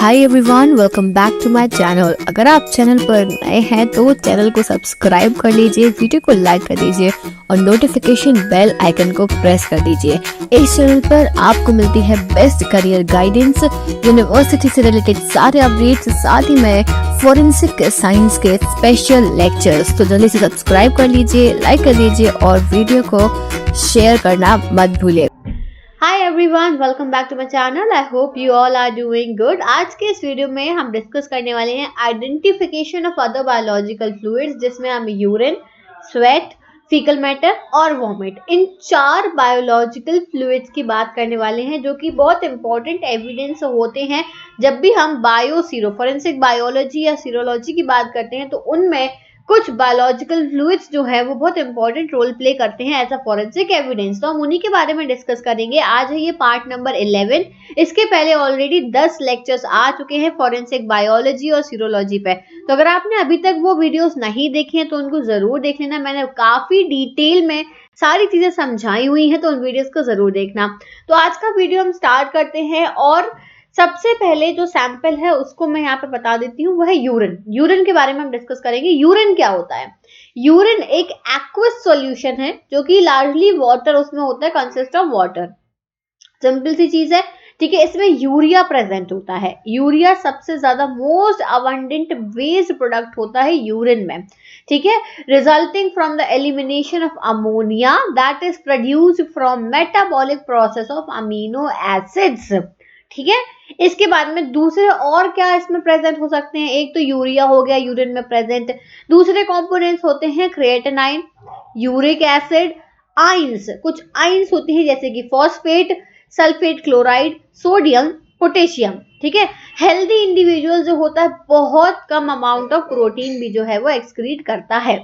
Hi everyone, welcome back to my channel. अगर आप channel पर नए हैं तो चैनल को सब्सक्राइब कर लीजिए, वीडियो को लाइक कर दीजिए और नोटिफिकेशन बेल आइकन को प्रेस कर दीजिए। इस चैनल पर आपको मिलती है बेस्ट करियर गाइडेंस, यूनिवर्सिटी से रिलेटेड सारे अपडेट्स, साथ ही में फोरेंसिक साइंस के स्पेशल लेक्चर्स। तो जल्दी से सब्सक्राइब कर लीजिए, लाइक कर दीजिए और वीडियो को शेयर करना मत भूलिए। Hi everyone, welcome back to my channel. I hope you all are doing good. आज के इस वीडियो में हम डिस्कस करने वाले हैं identification of other biological fluids, जिसमें हम यूरिन, स्वेट, फीकल मैटर और वॉमिट, इन 4 बायोलॉजिकल फ्लूइड्स की बात करने वाले हैं, जो कि बहुत इंपॉर्टेंट एविडेंस होते हैं जब भी हम फोरेंसिक बायोलॉजी या सीरोलॉजी की बात करते हैं। तो उनमें कुछ बायोलॉजिकल फ्लूइड्स जो है वो बहुत इंपॉर्टेंट रोल प्ले करते हैं एज अ फोरेंसिक एविडेंस। तो हम उन्हीं के बारे में डिस्कस करेंगे। आज है ये पार्ट नंबर 11। इसके पहले ऑलरेडी 10 लेक्चर्स आ चुके हैं फोरेंसिक बायोलॉजी और सीरोलॉजी पे। तो अगर आपने अभी तक वो वीडियोस नहीं देखी हैं तो उनको जरूर देख लेना। मैंने काफी डिटेल में सारी चीजें समझाई हुई हैं, तो उन वीडियोस को जरूर देखना। तो आज का वीडियो हम स्टार्ट करते हैं और सबसे पहले जो सैंपल है उसको मैं यहाँ पे बता देती हूँ, वो है यूरिन। यूरिन के बारे में हम डिस्कस करेंगे। यूरिन क्या होता है? यूरिन एक एक्वस सॉल्यूशन है जो कि लार्जली वाटर उसमें होता है, कंसिस्ट ऑफ वाटर। सिंपल सी चीज है, ठीक है। इसमें यूरिया प्रेजेंट होता है। यूरिया सबसे ज्यादा मोस्ट अबंडेंट वेस्ट प्रोडक्ट होता है यूरिन में, ठीक है, resulting from the elimination of ammonia that is produced from metabolic process of amino acids, ठीक है। इसके बाद में दूसरे और क्या इसमें प्रेजेंट हो सकते हैं? एक तो यूरिया हो गया यूरिन में प्रेजेंट। दूसरे कंपोनेंट्स होते हैं क्रिएटिनाइन, यूरिक एसिड, आइंस। कुछ आइंस होते हैं जैसे कि phosphate, sulphate, chloride, sodium, potassium, ठीक है। हेल्दी इंडिविजुअल जो होता है बहुत कम अमाउंट ऑफ प्रोटीन भी जो है वो एक्सक्रीट करता है।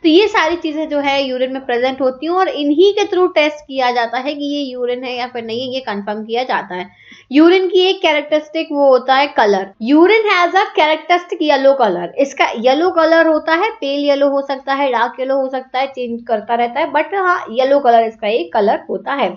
तो ये सारी चीजें जो है यूरिन में प्रेजेंट होती हैं और इन्हीं के थ्रू टेस्ट किया जाता है कि ये यूरिन है या फिर नहीं है, ये कंफर्म किया जाता है। यूरिन की एक कैरेक्टरिस्टिक वो होता है colour. Urine has a characteristic yellow colour. इसका येलो कलर होता है, पेल येलो हो सकता है, डार्क येलो हो सकता है, चेंज करता रहता है, बट हाँ येलो कलर इसका एक कलर होता है।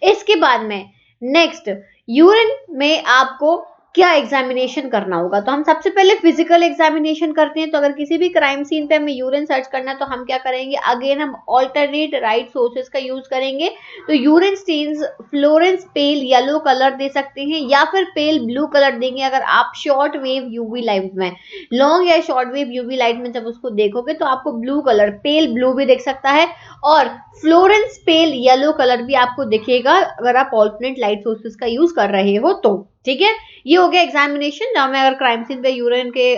इसके बाद में नेक्स्ट, यूरिन में आपको क्या एग्जामिनेशन करना होगा? तो हम सबसे पहले फिजिकल एग्जामिनेशन करते हैं। तो अगर किसी भी क्राइम सीन पे हमें यूरिन सर्च करना है तो हम क्या करेंगे? अगेन हम ऑल्टरनेट राइट सोर्सेस का यूज करेंगे। तो urine stains fluorescence pale yellow colour दे सकते हैं या फिर पेल ब्लू कलर देंगे अगर आप शॉर्ट वेव यूवी लाइट में, लॉन्ग या शॉर्ट वेव यूवी लाइट में जब उसको देखोगे तो आपको ब्लू कलर, पेल ब्लू भी दिख सकता है और फ्लोरेंस पेल येलो कलर भी आपको दिखेगा अगर आप ऑल्टरनेट लाइट सोर्सेस का यूज कर रहे हो तो, ठीक है। ये हो गया एग्जामिनेशन जहां में अगर क्राइम सीन पे यूरिन के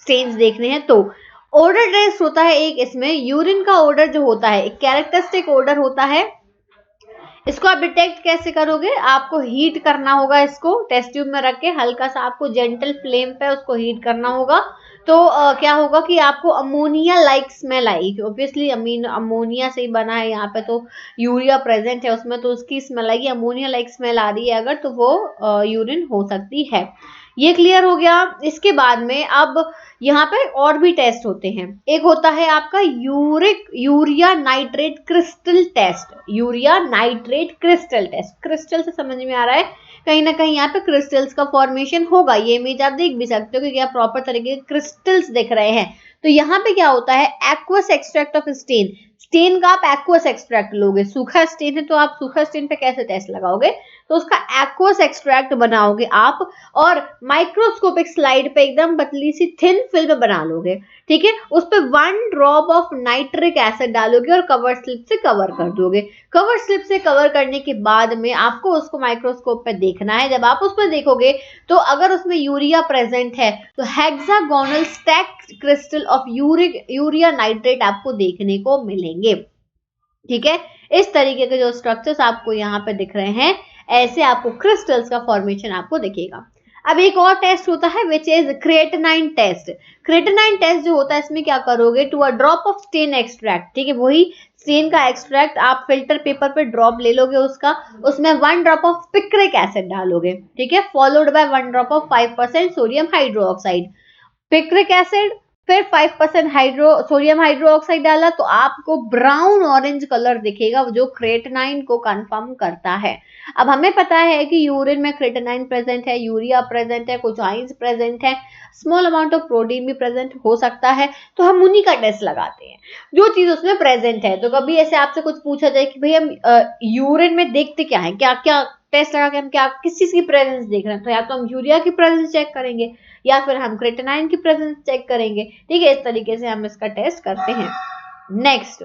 स्टेन्स देखने हैं तो। ओडर टेस्ट होता है एक। इसमें यूरिन का ओडर जो होता है एक कैरेक्टरिस्टिक ओडर होता है। इसको आप डिटेक्ट कैसे करोगे? आपको हीट करना होगा, इसको टेस्ट ट्यूब में रख के हल्का सा आपको जेंटल फ्लेम पे उसको हीट करना होगा। तो क्या होगा कि आपको अमोनिया लाइक स्मेल आएगी। ऑब्वियसली अमोनिया से ही बना है, यहाँ पे तो यूरिया प्रेजेंट है उसमें, तो उसकी स्मेल आएगी। अमोनिया लाइक स्मेल आ रही है अगर, तो वो यूरिन हो सकती है। ये क्लियर हो गया। इसके बाद में अब यहाँ पे और भी टेस्ट होते हैं। एक होता है आपका urea nitrate crystal test. Urea nitrate crystal test, crystal से समझ में आ रहा है कहीं ना कहीं यहाँ पे क्रिस्टल्स का फॉर्मेशन होगा। ये इमेज आप देख भी सकते हो कि क्या प्रॉपर तरीके के क्रिस्टल्स दिख रहे हैं। तो यहाँ पे क्या होता है? Aqueous extract of stain. Stain का आप एक्वस एक्सट्रैक्ट लोगे। सूखा स्टेन है तो आप सूखा स्टेन पे कैसे टेस्ट लगाओगे? तो उसका एक्वस एक्सट्रैक्ट बनाओगे आप और माइक्रोस्कोपिक स्लाइड पे एकदम पतली सी थिन फिल्म बना लोगे, ठीक है। उस पे 1 ड्रॉप ऑफ नाइट्रिक एसिड डालोगे और कवर स्लिप से कवर कर दोगे। कवर स्लिप से कवर करने के बाद में आपको उसको माइक्रोस्कोप पे देखना है। जब आप उस पर देखोगे तो अगर उसमें यूरिया प्रेजेंट है तो hexagonal stacked crystal of urea nitrate आपको देखने को मिलेंगे, ठीक है। इस तरीके के जो स्ट्रक्चर्स आपको यहाँ पे दिख रहे हैं, ऐसे आपको क्रिस्टल्स का फॉर्मेशन आपको दिखेगा। अब एक और टेस्ट होता है which is creatinine test. Creatinine test जो होता है इसमें क्या करोगे? To a drop of stain extract, ठीक है, वही स्टेन का एक्सट्रैक्ट आप फिल्टर पेपर पे ड्रॉप ले लोगे उसका, उसमें 1 ड्रॉप ऑफ पिक्रिक एसिड डालोगे, ठीक है, followed by 1 drop of 5% sodium hydroxide. Picric acid फिर 5% सोडियम हाइड्रोक्साइड डाला तो आपको ब्राउन ऑरेंज कलर दिखेगा जो क्रेटनाइन को कंफर्म करता है। अब हमें पता है कि यूरिन में क्रेटनाइन प्रेजेंट है, यूरिया प्रेजेंट है, कुछ आइंस प्रेजेंट है, स्मॉल अमाउंट ऑफ प्रोटीन भी प्रेजेंट हो सकता है, तो हम उन्हीं का टेस्ट लगाते हैं जो चीज उसमें प्रेजेंट है। तो कभी ऐसे आपसे कुछ पूछा जाए कि भाई हम यूरिन में देखते क्या है, क्या क्या टेस्ट लगा के हम क्या किस चीज की प्रेजेंस देख रहे हैं, तो या तो हम यूरिया की प्रेजेंस चेक करेंगे या फिर हम क्रेटिनाइन की प्रेजेंस चेक करेंगे। ठीक है, इस तरीके से हम इसका टेस्ट करते हैं। नेक्स्ट,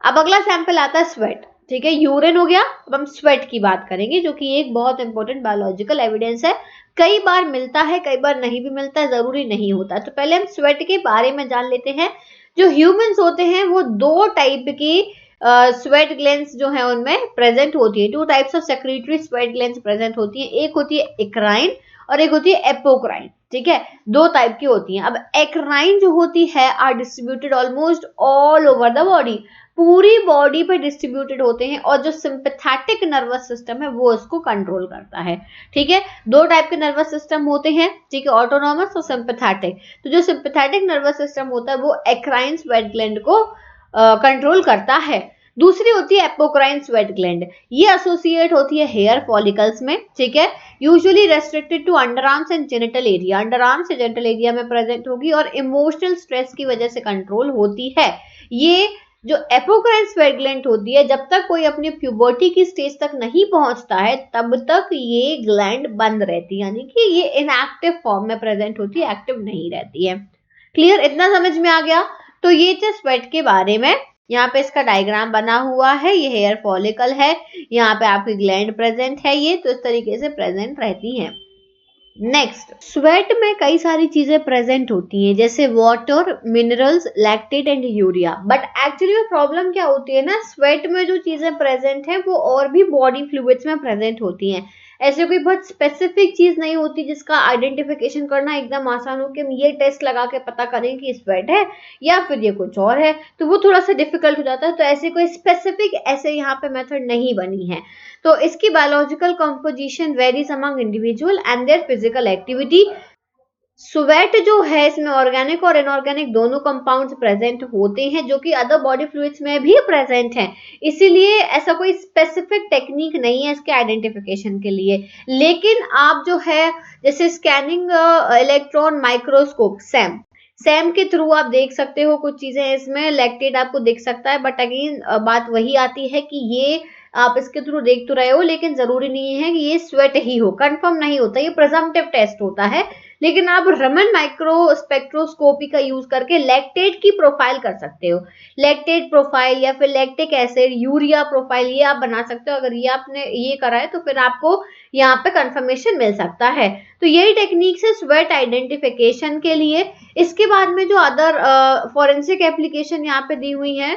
अब अगला सैंपल आता है स्वेट। ठीक है, यूरिन हो गया, अब हम स्वेट की बात करेंगे जो कि एक बहुत इंपॉर्टेंट बायोलॉजिकल एविडेंस है। कई बार मिलता है, कई बार नहीं भी मिलता है, जरूरी नहीं होता। तो पहले हम स्वेट के बारे में जान लेते हैं। जो ह्यूमंस होते हैं वो दो टाइप की स्वेट ग्लैंड्स जो है उनमें प्रेजेंट होती है। Two types of secretary sweat glands present होती है, एक होती है एक्राइन और एक होती है एपोक्राइन। ठीक है, दो टाइप की होती हैं। अब एक्राइन जो होती है are distributed almost all over the body, पूरी बॉडी पे डिस्ट्रीब्यूटेड होते हैं, और जो सिंपैथेटिक नर्वस सिस्टम है वो इसको कंट्रोल करता है। ठीक है, दो टाइप के नर्वस सिस्टम होते हैं, ठीक है, ऑटोनॉमस और सिंपैथेटिक। तो जो सिंपैथेटिक नर्वस सिस्टम होता है वो एक्राइन स्वेट ग्लैंड को कंट्रोल करता है। दूसरी होती है एपोक्राइन स्वेट ग्लैंड, ये एसोसिएट होती है हेयर फॉलिकल्स में। ठीक है, usually restricted to under arms and genital area, under arms से जेनिटल एरिया में प्रेजेंट होगी और इमोशनल स्ट्रेस की वजह से कंट्रोल होती है। ये जो एपोक्राइन स्वेट ग्लैंड होती है, जब तक कोई अपनी प्यूबर्टी की स्टेज तक नहीं पहुंचता है तब तक ये ग्लैंड बंद रहती है, यानी कि ये इनएक्टिव फॉर्म में प्रेजेंट होती है, एक्टिव नहीं रहती है। क्लियर, इतना समझ में आ गया? तो ये थे स्वेट के बारे में। यहाँ पे इसका डायग्राम बना हुआ है, ये हेयर फॉलिकल है, यहाँ पे आपकी ग्लैंड प्रेजेंट है, ये तो इस तरीके से प्रेजेंट रहती हैं। नेक्स्ट, स्वेट में कई सारी चीजें प्रेजेंट होती हैं जैसे water, minerals, lactate and urea. But actually problem क्या होती है ना, स्वेट में जो चीजें प्रेजेंट हैं वो और भी बॉडी फ्लूइड्स में प्रेजेंट होती हैं। ऐसे कोई बहुत स्पेसिफिक चीज नहीं होती जिसका आइडेंटिफिकेशन करना एकदम आसान हो कि हम ये टेस्ट लगा के पता करें कि स्वेट है या फिर ये कुछ और है, तो वो थोड़ा सा डिफिकल्ट हो जाता है। तो ऐसे कोई स्पेसिफिक ऐसे यहाँ पे मेथड नहीं बनी है। तो इसकी biological composition varies among individual and their physical activity. Sweat जो है इसमें ऑर्गेनिक और इनऑर्गेनिक दोनों कंपाउंड्स प्रेजेंट होते हैं जो कि अदर बॉडी फ्लूइड्स में भी प्रेजेंट हैं। इसीलिए ऐसा कोई स्पेसिफिक टेक्निक नहीं है इसके आइडेंटिफिकेशन के लिए। लेकिन आप जो है जैसे स्कैनिंग इलेक्ट्रॉन माइक्रोस्कोप सैम के थ्रू आप देख सकते हो कुछ चीजें, इसमें लैक्टेट आपको दिख सकता है, बट अगेन बात वही आती है कि ये आप इसके थ्रू देख तो रहे हो लेकिन जरूरी नहीं है कि ये स्वेट ही हो, कंफर्म नहीं होता, ये प्रिजम्पटिव टेस्ट होता है। लेकिन आप रमन माइक्रो स्पेक्ट्रोस्कोपी का यूज करके लैक्टेट की प्रोफाइल कर सकते हो, लैक्टेट प्रोफाइल या फिर लैक्टिक एसिड, यूरिया प्रोफाइल, ये आप बना सकते हो। अगर ये आपने ये करा है तो फिर आपको यहाँ पे कंफर्मेशन मिल सकता है। तो यही टेक्निक है स्वेट आइडेंटिफिकेशन के लिए। इसके बाद में जो अदर फॉरेंसिक एप्लीकेशन यहाँ पे दी हुई है,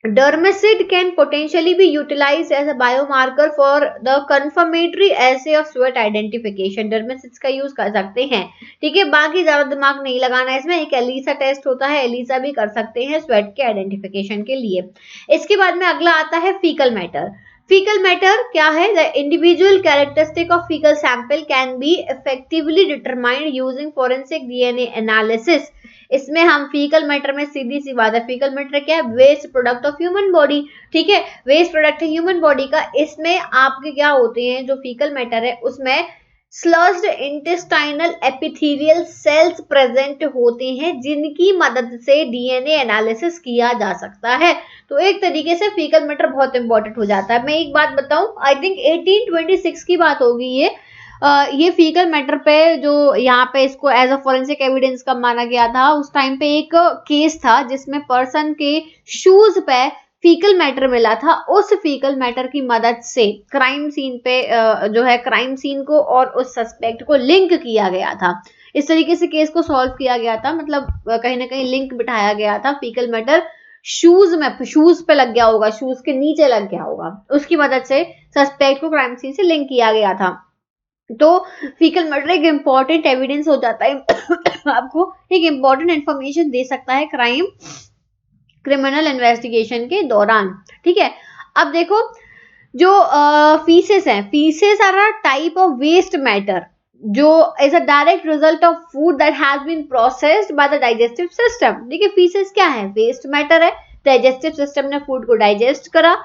Dermicid can potentially be utilized as a biomarker for the confirmatory assay of sweat identification. Dermicids का यूज कर सकते हैं। ठीक है, बाकी ज्यादा दिमाग नहीं लगाना इसमें। एक एलिसा टेस्ट होता है, एलिसा भी कर सकते हैं स्वेट के आइडेंटिफिकेशन के लिए। इसके बाद में अगला आता है फीकल मैटर। फीकल मैटर क्या है? The individual characteristic of faecal sample can be effectively determined using forensic DNA analysis. इसमें हम फीकल मैटर में सीधी सी बात है, फीकल मैटर क्या है? Waste product of human body. ठीक है, वेस्ट प्रोडक्ट है ह्यूमन बॉडी का। इसमें आपके क्या होते हैं, जो फीकल मैटर है उसमें स्लज्ड इंटेस्टाइनल एपिथेलियल सेल्स प्रेजेंट होते हैं जिनकी मदद से डीएनए एनालिसिस किया जा सकता है। तो एक तरीके से फीकल मैटर बहुत इंपॉर्टेंट हो जाता है। मैं एक बात बताऊं, आई थिंक 1826 की बात होगी ये फीकल मैटर पे जो यहाँ पे इसको एज अ फोरेंसिक एविडेंस का माना गया था। उस टाइम पे एक केस था जिसमें पर्सन के शूज पे फीकल मैटर मिला था। उस फीकल मैटर की मदद से क्राइम सीन पे जो है क्राइम सीन को और उस सस्पेक्ट को लिंक किया गया था। इस तरीके से केस को सॉल्व किया गया था, मतलब कहीं ना कहीं लिंक बिठाया गया था। फीकल मैटर शूज पे लग गया होगा, शूज के नीचे लग गया होगा, उसकी मदद से सस्पेक्ट को क्राइम सीन से लिंक किया गया था। तो फीकल मैटर एक इंपॉर्टेंट एविडेंस हो जाता है आपको एक इंपॉर्टेंट इंफॉर्मेशन दे सकता है क्रिमिनल इन्वेस्टिगेशन के दौरान। ठीक है, अब देखो जो फीसेस हैं, faeces are a type of waste matter. जो is a direct result of food that has been processed by the digestive system. देखिए फीसेस क्या है, वेस्ट मैटर है, डाइजेस्टिव सिस्टम ने फूड को डाइजेस्ट करा,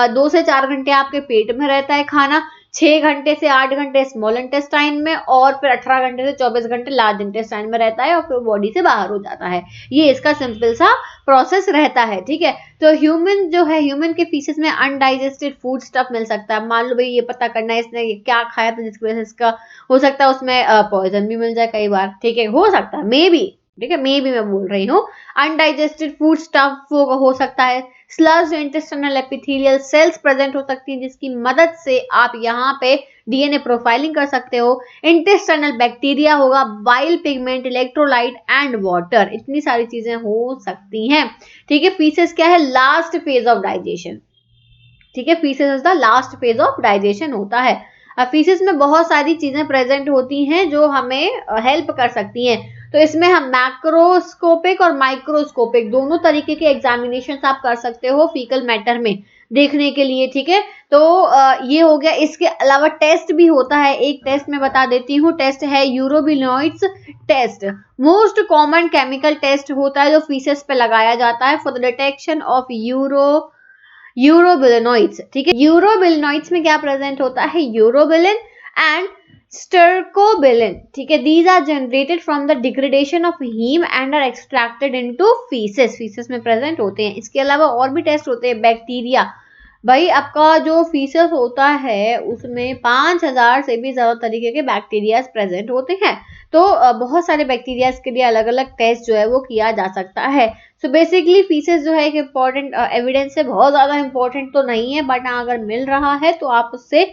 2 से 4 घंटे आपके पेट में रहता है खाना, 6 घंटे से 8 घंटे स्मॉल इंटेस्टाइन में, और फिर 18 घंटे से 24 घंटे लार्ज इंटेस्टाइन में रहता है, और फिर बॉडी से बाहर हो जाता है। ये इसका सिंपल सा प्रोसेस रहता है, ठीक है। तो ह्यूमन जो है, ह्यूमन के फीसेस में अनडाइजेस्टेड फूड स्टफ मिल सकता है। मान लो भाई ये पता करना है इसने क्या खाया था जिसकी वजह से इसका हो सकता है उसमें पॉइजन भी मिल जाए कई बार, ठीक है, हो सकता है, मे बी, ठीक है, मे बी मैं बोल रही हूँ। अनडाइजेस्टेड फूड स्टफ हो सकता है, स्लज्ड इंटेस्टाइनल एपिथेलियल सेल्स प्रेजेंट हो सकती हैं जिसकी मदद से आप यहाँ पे डीएनए प्रोफाइलिंग कर सकते हो, इंटेस्टाइनल बैक्टीरिया होगा, bile pigment, electrolyte and water, इतनी सारी चीजें हो सकती हैं, ठीक है। फीसेस क्या है, लास्ट फेज ऑफ डाइजेशन, ठीक है, faeces is the last phase of digestion होता है। फीसेस में बहुत सारी चीजें प्रेजेंट होती हैं जो हमें हेल्प कर सकती हैं। तो इसमें हम मैक्रोस्कोपिक और माइक्रोस्कोपिक दोनों तरीके के एग्जामिनेशन आप कर सकते हो फीकल मैटर में देखने के लिए, ठीक है। तो ये हो गया। इसके अलावा टेस्ट भी होता है, एक टेस्ट मैं बता देती हूँ, टेस्ट है urobilinoids test. Most common chemical test होता है जो फीसेस पे लगाया जाता है for the detection of urobilinoids, ठीक है। यूरोबिलिनॉइड्स में क्या प्रेजेंट होता है, यूरोबिलिन एंड स्टर्कोबिलिन, ठीक है। These are generated from the degradation of heme and are extracted into faeces, faeces में प्रेजेंट होते हैं। इसके अलावा और भी टेस्ट होते हैं, बैक्टीरिया, भाई आपका जो फीसेस होता है उसमें 5000 से भी ज्यादा तरीके के बैक्टीरिया प्रेजेंट होते हैं। तो बहुत सारे बैक्टीरिया के लिए अलग अलग टेस्ट जो है वो किया जा सकता है। सो बेसिकली फीसेस जो है एक इम्पोर्टेंट एविडेंस है, बहुत ज्यादा इम्पोर्टेंट तो नहीं है, बट अगर मिल रहा है तो आप उससे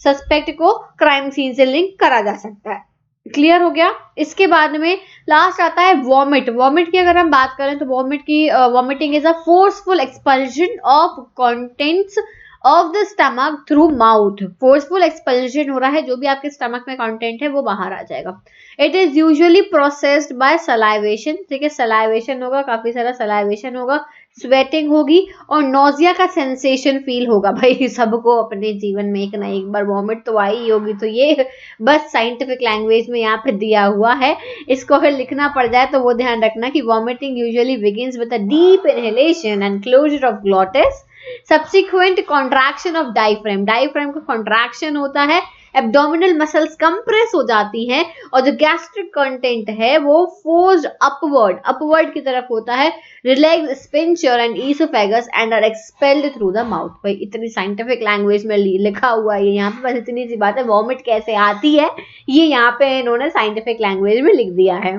सस्पेक्ट को क्राइम सीन से लिंक करा जा सकता है। क्लियर हो गया। इसके बाद में लास्ट आता है वॉमिट। वॉमिट की अगर हम बात करें तो vomiting is a forceful expulsion of contents of the stomach through mouth. Forceful expulsion हो रहा है, जो भी आपके स्टमक में कंटेंट है वो बाहर आ जाएगा। It is usually processed bye salivation, ठीक है, सलाइवेशन होगा, काफी सारा सलाइवेशन होगा, स्वेटिंग होगी और नोजिया का सेंसेशन फील होगा। भाई सबको अपने जीवन में एक ना एक बार वॉमिट तो आई होगी, तो ये बस साइंटिफिक लैंग्वेज में यहाँ पे दिया हुआ है, इसको अगर लिखना पड़ जाए तो वो ध्यान रखना कि vomiting usually begins with a deep inhalation and closure of glottis, subsequent contraction of diaphragm, diaphragm का कॉन्ट्रैक्शन होता है, एब्डोमिनल मसल्स कंप्रेस हो जाती हैं और जो गैस्ट्रिक कंटेंट है वो फोर्स्ड अपवर्ड की तरफ होता है, relax sphincter and oesophagus and are expelled through the mouth. भाई इतनी साइंटिफिक लैंग्वेज में लिखा हुआ है यहाँ पे, बस इतनी सी बात है, वॉमिट कैसे आती है ये यहाँ पे इन्होंने साइंटिफिक लैंग्वेज में लिख दिया है,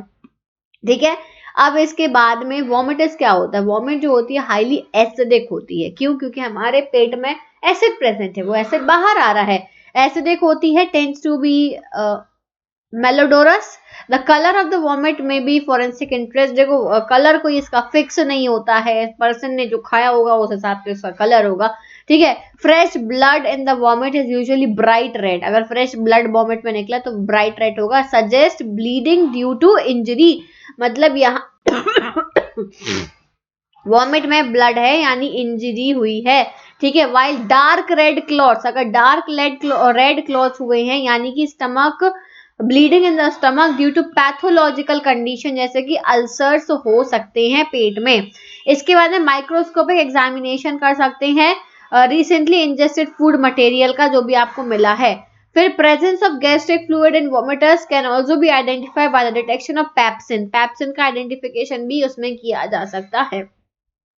ठीक है। अब इसके बाद में वॉमिटिस क्या होता है, वॉमिट जो होती है हाईली एसिडिक होती है। क्यों? क्योंकि हमारे पेट में एसिड प्रेजेंट है, वो एसिड बाहर आ रहा है, एसिडिक होती है, tends to be malodorous. The colour of the vomit may be forensic interest. देखो कलर कोई इसका फिक्स नहीं होता है, पर्सन ने जो खाया होगा उस हिसाब से उसका कलर होगा, ठीक है। Fresh blood in the vomit is usually bright red, अगर फ्रेश ब्लड वॉमिट में निकला तो ब्राइट रेड होगा। Suggest bleeding due to injury, मतलब यहाँ वॉमिट में ब्लड है यानी इंजरी हुई है, ठीक है। वाइल डार्क रेड क्लॉट्स, अगर डार्क रेड क्लॉट्स हुए हैं यानी कि stomach bleeding in the stomach due to pathological condition, जैसे कि अल्सर्स हो सकते हैं पेट में। इसके बाद में माइक्रोस्कोपिक एग्जामिनेशन कर सकते हैं रिसेंटली इंजेस्टेड फूड मटेरियल का जो भी आपको मिला है। फिर presence of gastric fluid in vomitus can also be identified by the detection of pepsin, pepsin का आइडेंटिफिकेशन भी उसमें किया जा सकता है।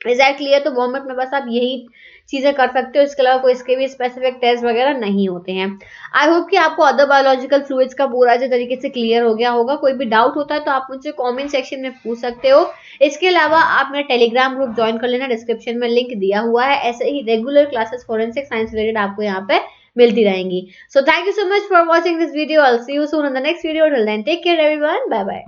एग्जैक्टली है, तो वॉमिट में बस आप यही चीजें कर सकते हो, इसके अलावा कोई इसके भी स्पेसिफिक टेस्ट वगैरह नहीं होते हैं। आई होप कि आपको अदर बायोलॉजिकल फ्लूइड्स का पूरा अच्छे तरीके से क्लियर हो गया होगा। कोई भी डाउट होता है तो आप मुझसे कमेंट सेक्शन में पूछ सकते हो। इसके अलावा आप मेरा टेलीग्राम ग्रुप ज्वाइन कर लेना, डिस्क्रिप्शन में लिंक दिया हुआ है। ऐसे ही regular classes forensic science related आपको यहाँ पे मिलती रहेंगी। So thank you so much for watching this video. I will see you soon on the next video. Till then take care everyone, bye bye.